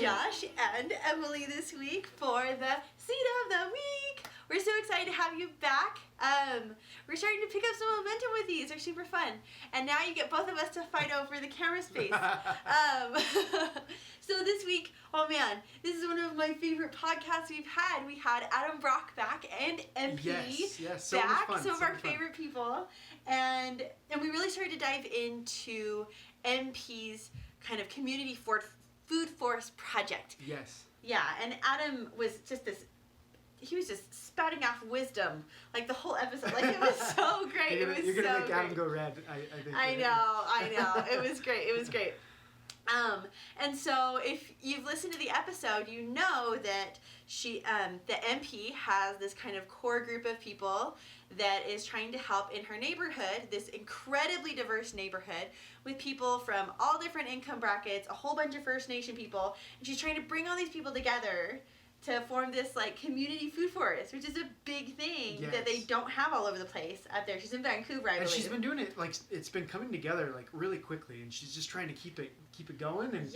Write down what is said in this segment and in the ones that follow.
Josh and Emily this week for the Seed of the Week. We're so excited to have you back. We're starting to pick up some momentum with these. They're super fun. And now you get both of us to fight over the camera space. So this week, oh man, this is one of my favorite podcasts we've had. We had Adam Brock back and MP so back, much fun, some of our favorite people. And we really started to dive into MP's kind of community food forest project. Yes. Yeah, and Adam was just he was just spouting off wisdom like the whole episode. Like it was so great. You're gonna make Adam go red. I think. I know. It was great. And so if you've listened to the episode, you know that the MP has this kind of core group of people that is trying to help in her neighborhood, this incredibly diverse neighborhood with people from all different income brackets, a whole bunch of First Nation people, and she's trying to bring all these people together to form this like community food forest, which is a big thing that they don't have all over the place out there. She's in Vancouver, I believe. And she's been doing it like it's been coming together like really quickly, and she's just trying to keep it going and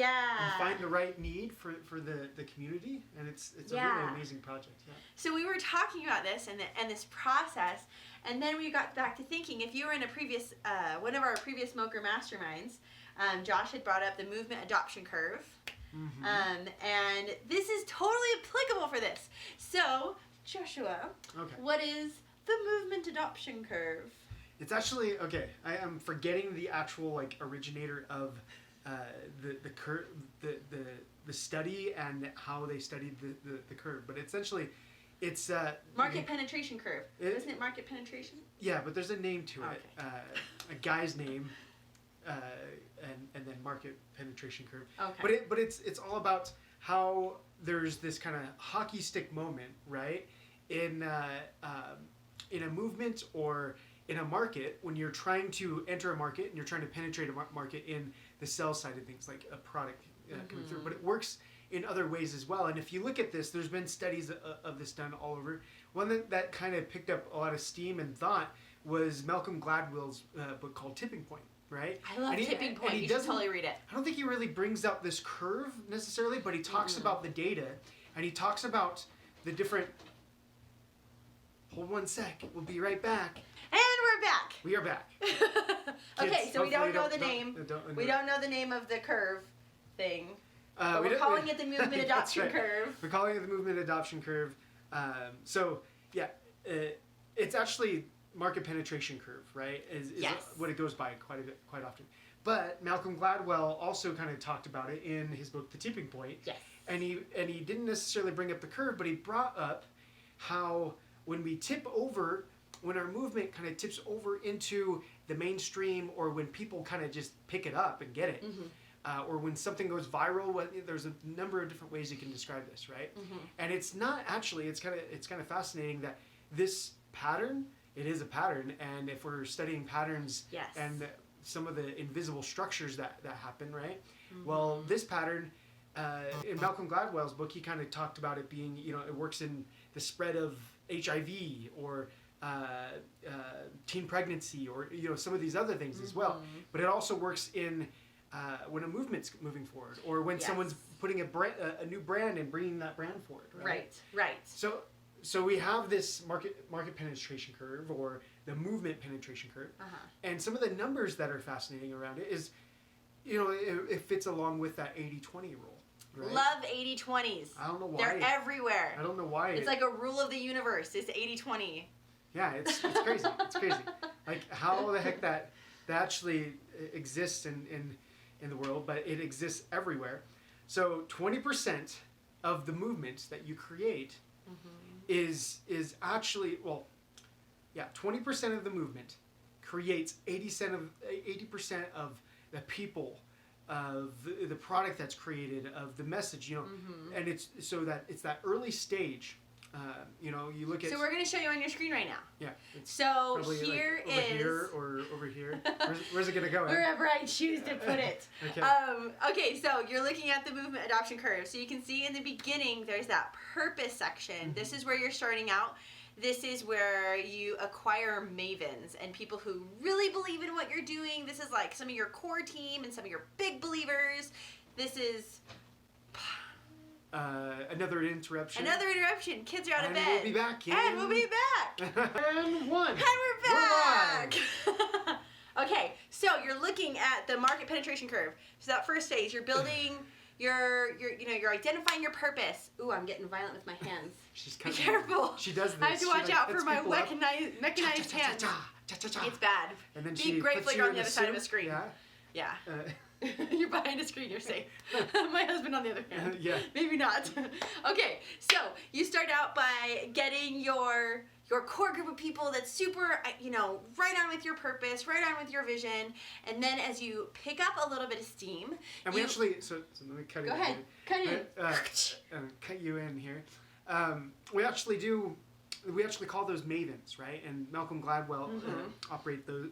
find the right need for the community, and it's a really amazing project. Yeah. So we were talking about this and this process, and then we got back to thinking if you were in a previous one of our previous Smoker Masterminds, Josh had brought up the movement adoption curve. Mm-hmm. And this is totally applicable for this. So, Joshua, what is the movement adoption curve? It's actually I am forgetting the actual like originator of the curve, the study and how they studied the curve, but essentially it's market penetration curve. Isn't it market penetration? Yeah, but there's a name to it. A guy's name. And then market penetration curve. Okay. But it's all about how there's this kind of hockey stick moment, right? In a movement or in a market, when you're trying to enter a market and you're trying to penetrate a market in the sales side of things, like a product coming through. But it works in other ways as well. And if you look at this, there's been studies of this done all over. One that kind of picked up a lot of steam and thought was Malcolm Gladwell's book called Tipping Point. Right? I love Tipping Point. You should totally read it. I don't think he really brings up this curve necessarily, but he talks about the data, and he talks about the different... Hold one sec. We'll be right back. And we're back. We are back. Okay, so we don't know the name. We don't know the name of the curve thing. But we're calling it the movement adoption curve. We're calling it the movement adoption curve. It's actually... market penetration curve, right? Is what it goes by quite often. But Malcolm Gladwell also kind of talked about it in his book, The Tipping Point. Yes. And he didn't necessarily bring up the curve, but he brought up how when we tip over, when our movement kind of tips over into the mainstream, or when people kind of just pick it up and get it, or when something goes viral, there's a number of different ways you can describe this, right? And it's not actually, it's kind of fascinating that this pattern. It is a pattern, and if we're studying patterns and some of the invisible structures that happen, right? Well, this pattern, in Malcolm Gladwell's book, he kind of talked about it being, it works in the spread of HIV or teen pregnancy or, some of these other things as well. But it also works in when a movement's moving forward, or when someone's putting a new brand and bringing that brand forward, right? Right. So we have this market penetration curve, or the movement penetration curve, and some of the numbers that are fascinating around it is, it fits along with that 80-20 rule. Right? Love 80-20s. I don't know why. They're everywhere. I don't know why. It's like a rule of the universe. It's 80-20. Yeah, it's crazy. It's crazy. Like how the heck that actually exists in the world, but it exists everywhere. So 20% of the movement that you create is actually 20% of the movement creates 80% of the people, of the product that's created, of the message, and it's so that it's that early stage. You look at. So we're going to show you on your screen right now. Yeah. So here like over here or over here. Where's it going to go? Wherever I choose to put it. Okay. So you're looking at the movement adoption curve. So you can see in the beginning there's that purpose section. This is where you're starting out. This is where you acquire mavens and people who really believe in what you're doing. This is like some of your core team and some of your big believers. This is Another interruption. Another interruption. Kids are out of bed. And we'll be back. And we'll be back. And one. And we're back. Okay, so you're looking at the market penetration curve. So that first phase, you're building, you're identifying your purpose. Ooh, I'm getting violent with my hands. Be careful. She does this. I have to watch out for my mechanized hands. It's bad. And then Be grateful you're on the other side of the screen. Yeah. You're behind a screen, you're safe. My husband on the other hand. Yeah. Maybe not. Okay, so you start out by getting your core group of people that's super, right on with your purpose, right on with your vision, and then as you pick up a little bit of steam. And we actually, so let me cut it in. Go ahead, cut in. Cut you in here. We actually call those mavens, right? And Malcolm Gladwell operate those,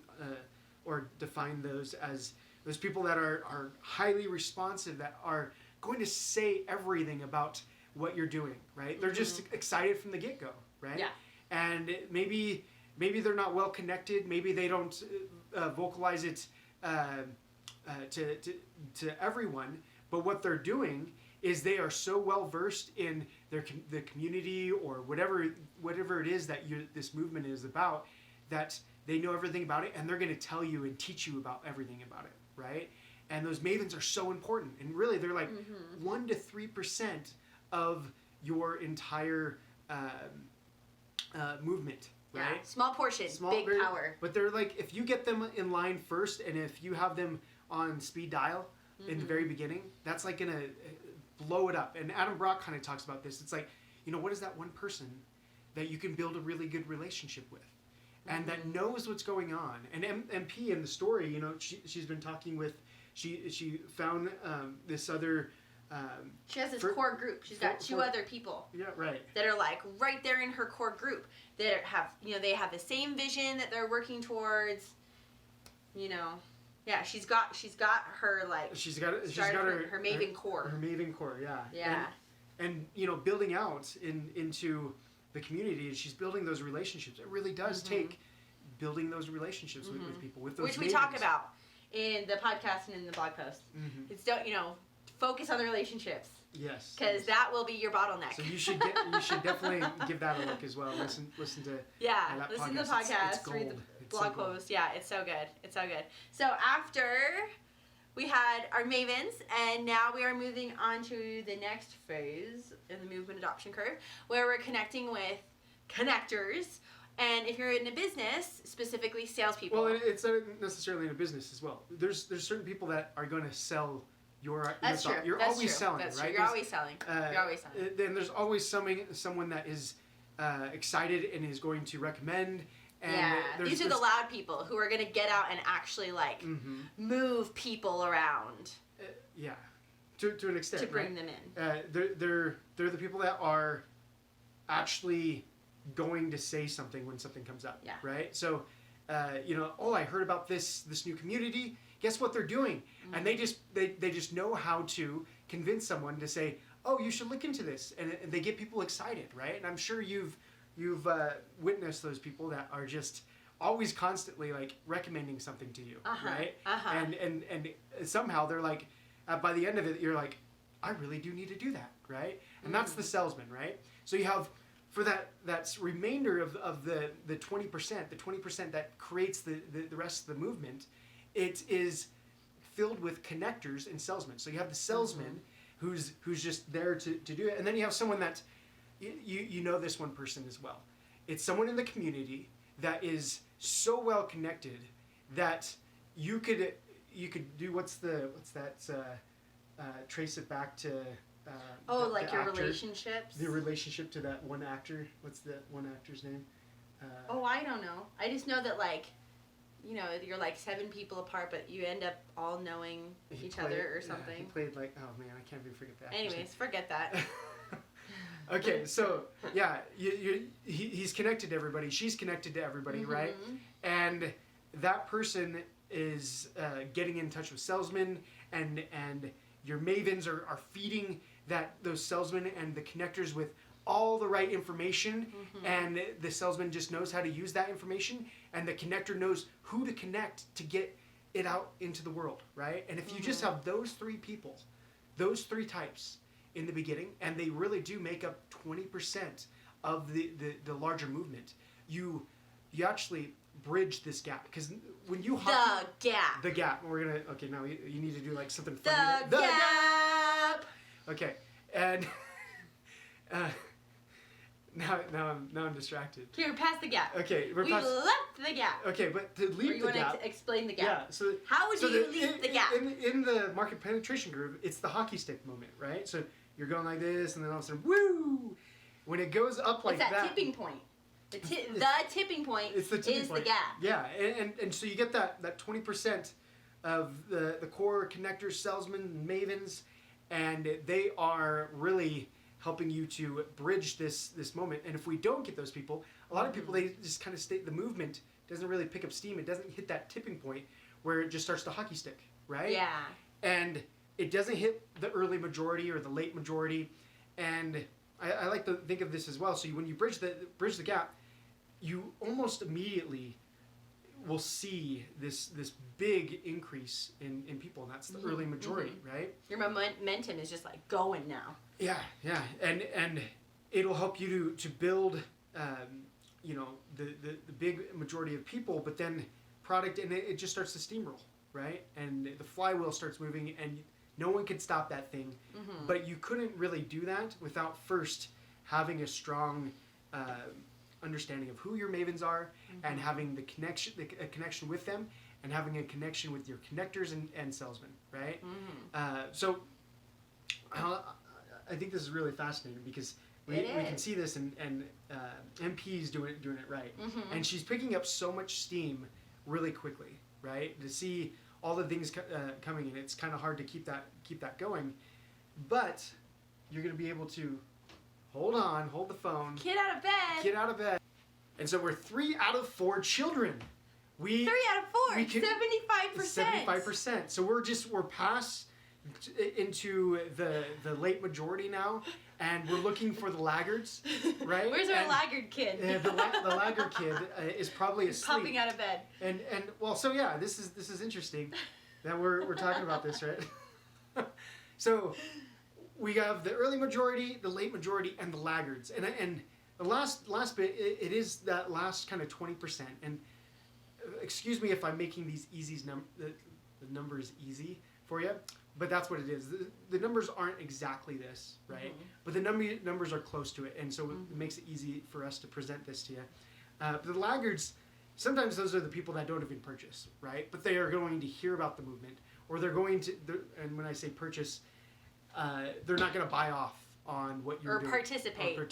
or define those as those people that are highly responsive, that are going to say everything about what you're doing, right? They're just excited from the get-go, right? Yeah. And maybe they're not well connected. Maybe they don't vocalize it to everyone. But what they're doing is they are so well versed in the community or whatever it is that this movement is about, that they know everything about it, and they're going to tell you and teach you about everything about it, right? And those mavens are so important, and really they're like 1 to 3% of your entire movement, right? Yeah. Small portion, big power. But they're like, if you get them in line first, and if you have them on speed dial in the very beginning, that's like gonna blow it up. And Adam Brock kind of talks about this. It's like, what is that one person that you can build a really good relationship with, and that knows what's going on? And MP in the story, she's been talking with, she found this other. She has this core group. She's got two other people. Yeah, right. That are like right there in her core group. That have they have the same vision that they're working towards. Yeah, she's got her like. She's got her maven core. Her maven core, yeah. Yeah. And building out into the community, she's building those relationships. It really does take building those relationships with people, with those which we talk about in the podcast and in the blog post. It's focus on the relationships. Yes. Because that will be your bottleneck. So you should definitely give that a look as well. Listen to listen to the podcast. It's read the blog post. Yeah, it's so good. It's so good. So after we had our mavens, and now we are moving on to the next phase in the movement adoption curve, where we're connecting with connectors. And if you're in a business, specifically salespeople. Well, it's not necessarily in a business as well. There's certain people that are going to sell. That's true. You're That's always true. selling, That's right? True. You're always selling. Then there's always someone that is excited and is going to recommend. And these are the loud people who are going to get out and actually move people around. To an extent. To bring them in. They're the people that are actually going to say something when something comes up. Yeah. Right. So, I heard about this new community. Guess what they're doing? And they just know how to convince someone to say, oh, you should look into this, and they get people excited, right? And I'm sure you've witnessed those people that are just always constantly like recommending something to you, right? And somehow they're like, by the end of it, you're like, I really do need to do that, right? And that's the salesman, right? So you have, for that's remainder of the 20%, the 20% that creates the rest of the movement, it is filled with connectors and salesmen. So you have the salesman who's just there to do it, and then you have someone that you know this one person as well. It's someone in the community that is so well connected that you could do trace it back to your actor, relationships. The relationship to that one actor. What's the one actor's name? I don't know. I just know that you're like 7 people apart, but you end up all knowing each other or something. He played oh man, I can't even forget that. Anyways, forget that. Okay, so he's connected to everybody. She's connected to everybody, right? And that person is getting in touch with salesmen, and your mavens are feeding those salesmen and the connectors with all the right information, and the salesman just knows how to use that information, and the connector knows who to connect to get it out into the world, right? And if you just have those 3 people, those 3 types, in the beginning, and they really do make up 20% of the larger movement. You actually bridge this gap, because when you the gap, we're gonna, okay, now you need to do like something funny. The gap. Okay, and now I'm distracted. Here, past the gap. Okay, we left the gap. Okay, but to leave the gap. You want to explain the gap? Yeah. So how would you leave the gap? In the market penetration groove, it's the hockey stick moment, right? So you're going like this, and then all of a sudden, woo! When it goes up like that. It's that tipping point. The tipping point is the gap. Yeah, and so you get that 20% of the core connectors, salesmen, and mavens, and they are really helping you to bridge this moment. And if we don't get those people, a lot of people, they just kind of stay, the movement doesn't really pick up steam. It doesn't hit that tipping point where it just starts to hockey stick, right? Yeah. And it doesn't hit the early majority or the late majority. And I like to think of this as well. So when you bridge the gap, you almost immediately will see this big increase in people, and that's the early majority, right? Your momentum is just like going now. Yeah, and it'll help you to build, the big majority of people, but then product, and it just starts to steamroll, right? And the flywheel starts moving, and no one can stop that thing. But you couldn't really do that without first having a strong understanding of who your mavens are, and having the connection with them, and having a connection with your connectors and salesmen, right? So I think this is really fascinating, because we can see this, and MP's doing it right, and she's picking up so much steam really quickly, right? To see all the things coming in, it's kind of hard to keep that going, but you're going to be able to hold the phone, get out of bed. And so we're 3 out of 4 children. 3 out of 4, 75%. 75%. So we're past into the late majority now, and we're looking for the laggards, right? Where's our laggard kid? The laggard kid is probably asleep, popping out of bed. And well, so yeah, this is interesting that we're talking about this, right? So we have the early majority, the late majority, and the laggards, and the last bit, it is that last kind of 20%. And excuse me if I'm making these the numbers easy for you, but that's what it is. The numbers aren't exactly this, right? But the numbers are close to it, and so it makes it easy for us to present this to you. But the laggards, sometimes those are the people that don't even purchase, right? But they are going to hear about the movement, or they're going to, and when I say purchase, they're not going to buy off on what you're doing. Participate, or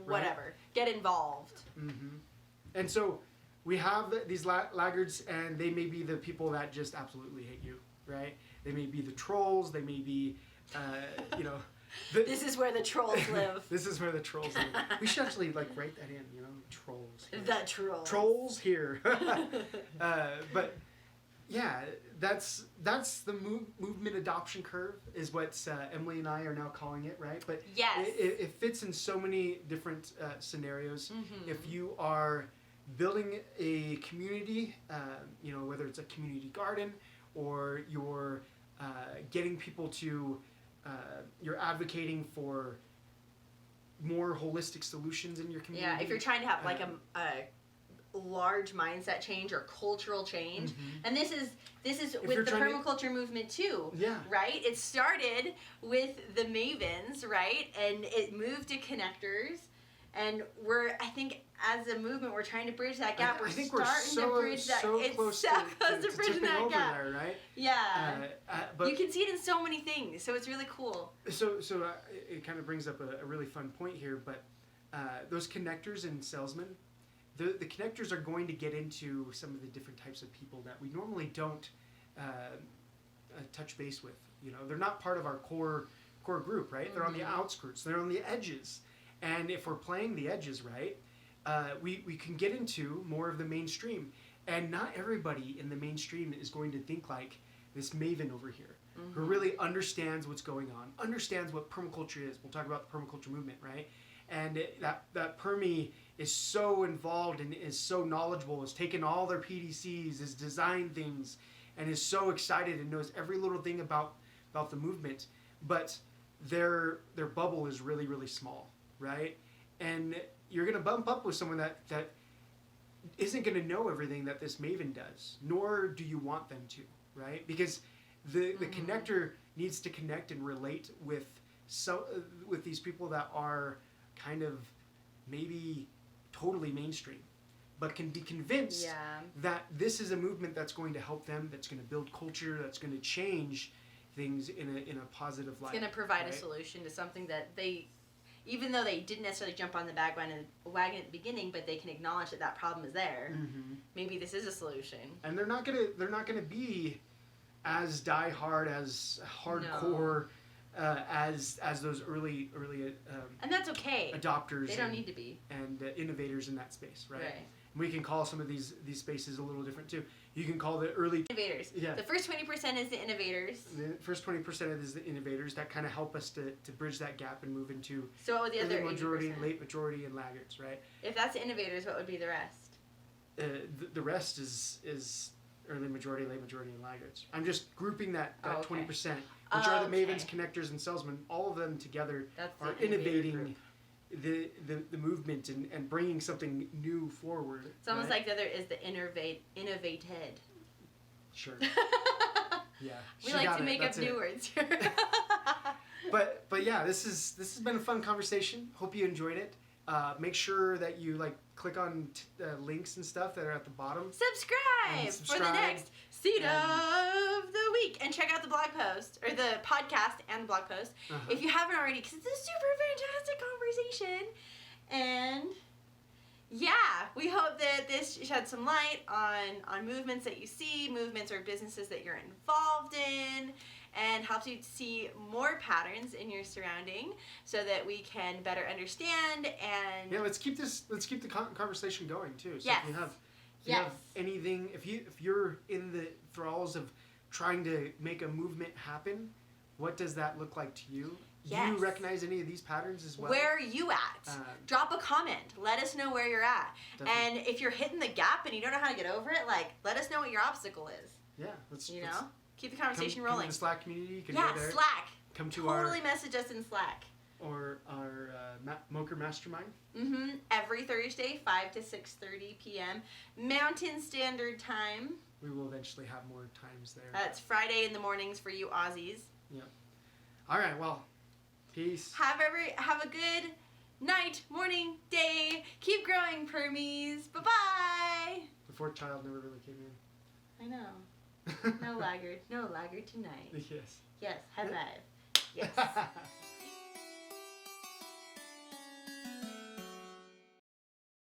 whatever. Right? Get involved. And so we have these laggards, and they may be the people that just absolutely hate you, right? They may be the trolls. They may be, this is where the trolls live. This is where the trolls live. We should actually write that in, trolls. Here. The trolls. Trolls here. But yeah, that's the movement adoption curve, is what Emily and I are now calling it, right? But yes, it fits in so many different scenarios. If you are building a community, whether it's a community garden, or you're getting people to, you're advocating for more holistic solutions in your community. Yeah, if you're trying to have a large mindset change or cultural change, and this is with the permaculture movement too. Yeah. Right. It started with the mavens, right, and it moved to connectors, and I think as a movement we're trying to bridge that gap. I think we're so close to bridging that over gap. There, right? Yeah. But you can see it in so many things, so it's really cool. So it kind of brings up a really fun point here, but those connectors and salesmen, the connectors are going to get into some of the different types of people that we normally don't touch base with. They're not part of our core group, right? They're on the outskirts. They're on the edges. And if we're playing the edges right, we can get into more of the mainstream. And not everybody in the mainstream is going to think like this maven over here, who really understands what's going on, understands what permaculture is. We'll talk about the permaculture movement, right? And that Permy is so involved and is so knowledgeable, has taken all their PDCs, has designed things, and is so excited and knows every little thing about the movement. But their bubble is really, really small, right? And you're going to bump up with someone that isn't going to know everything that this maven does, nor do you want them to, right? Because the connector needs to connect and relate with these people that are kind of maybe totally mainstream, but can be convinced that this is a movement that's going to help them, that's going to build culture, that's going to change things in a positive light. It's going to provide a solution to something that they, even though they didn't necessarily jump on the wagon at the beginning, but they can acknowledge that problem is there. Maybe this is a solution. And they're not gonna be as diehard, as hardcore as those early and that's okay. Adopters. They don't need to be. And innovators in that space, right? Right. And we can call some of these spaces a little different too. You can call the early innovators. Yeah. The first 20% is the innovators. The first 20% is the innovators that kind of help us to bridge that gap and move into so what would the other majority, 80%? Late majority, and laggards, right? If that's the innovators, what would be the rest? The rest is early majority, late majority, and laggards. I'm just grouping that 20%, which are the mavens, connectors, and salesmen. All of them together are innovating the movement and bringing something new forward. It's almost like the other is the innovated. Sure. Yeah. We like to make up new words here. But yeah, this has been a fun conversation. Hope you enjoyed it. Make sure that you click on links and stuff that are at the bottom. Subscribe for the next Seed of the Week. And check out the blog post, or the podcast and the blog post, if you haven't already, because it's a super fantastic conversation. And yeah, we hope that this sheds some light on movements that you see, movements or businesses that you're involved in, and helps you to see more patterns in your surrounding so that we can better understand and let's keep the conversation going too. So yes. if you have anything, if you're in the thralls of trying to make a movement happen, what does that look like to you? Yes. Do you recognize any of these patterns as well? Where are you at? Drop a comment. Let us know where you're at. Definitely. And if you're hitting the gap and you don't know how to get over it, let us know what your obstacle is. Yeah. Let's keep the conversation rolling. Come to the Slack community. You can go there. Slack. Come to totally message us in Slack. Or our Moker Mastermind. Every Thursday, 5 to 6:30 p.m. Mountain Standard Time. We will eventually have more times there. That's Friday in the mornings for you Aussies. Yep. All right. Well, peace. Have a good night, morning, day. Keep growing, Permies. Bye-bye. The fourth child never really came in. I know. No laggard tonight. Yes. Yes, high five. Yes.